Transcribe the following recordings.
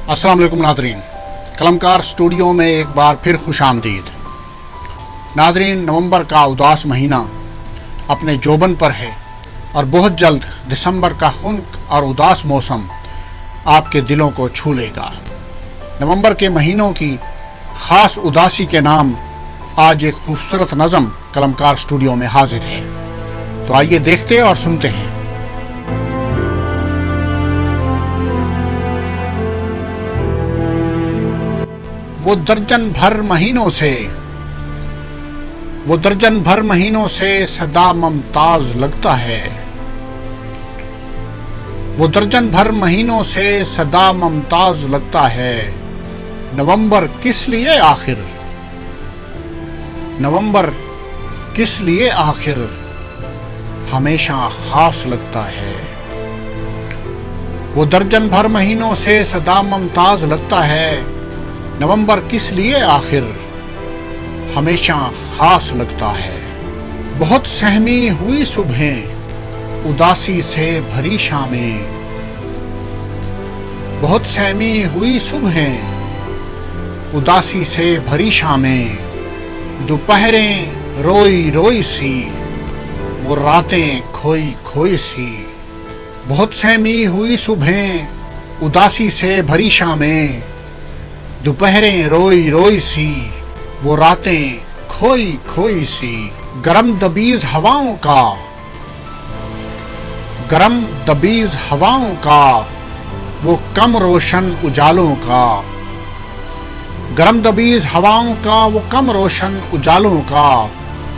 अस्सलाम वालेकुम Nadreen, कलमकार studio में एक बार फिर खुश आमदीद। नादरीन, नवंबर का उदास महीना अपने जोबन पर है और बहुत जल्द दिसंबर का खुनक और उदास मौसम आपके दिलों को छू लेगा। नवंबर के महीनों की ख़ास उदासी के नाम आज एक खूबसूरत नज़म कलमकार स्टूडियो में हाजिर है। तो आइए देखते और सुनते हैं। वो दर्जन भर महीनों से सदा ममताज लगता है। वो दर्जन भर महीनों से सदा ममताज लगता है। नवंबर किस लिए आखिर हमेशा खास लगता है। वो दर्जन भर महीनों से सदा ममताज लगता है। नवंबर किस लिए आखिर हमेशा खास लगता है। बहुत सहमी हुई सुबहें उदासी से भरी शामें, बहुत सहमी हुई सुबहें उदासी से भरी शामें, दोपहरें रोई रोई सी, वो रातें खोई खोई सी। बहुत सहमी हुई सुबहें उदासी से भरी शामें, दोपहरें रोई रोई सी, वो रातें खोई खोई सी। गरम दबीज हवाओं का वो कम रोशन उजालों का, गरम दबीज हवाओं का वो कम रोशन उजालों का।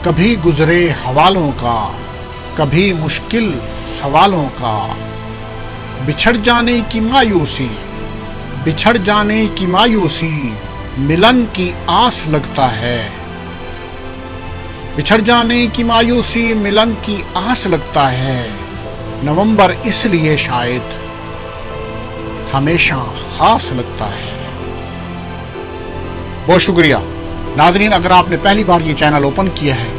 कभी गुजरे हवालों का, कभी मुश्किल सवालों का। बिछड़ जाने की मायूसी मिलन की आस लगता है। बिछड़ जाने की मायूसी मिलन की आस लगता है। नवंबर इसलिए शायद हमेशा खास लगता है। बहुत शुक्रिया नाज़रीन, अगर आपने पहली बार ये चैनल ओपन किया है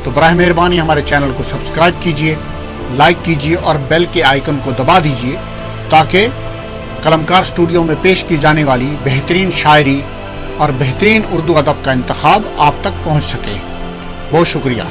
तो बराह मेहरबानी हमारे चैनल को सब्सक्राइब कीजिए, लाइक कीजिए और बेल के आइकन को दबा दीजिए ताकि कलमकार स्टूडियो में पेश की जाने वाली बेहतरीन शायरी और बेहतरीन उर्दू अदब का इंतखाब आप तक पहुंच सके। बहुत शुक्रिया।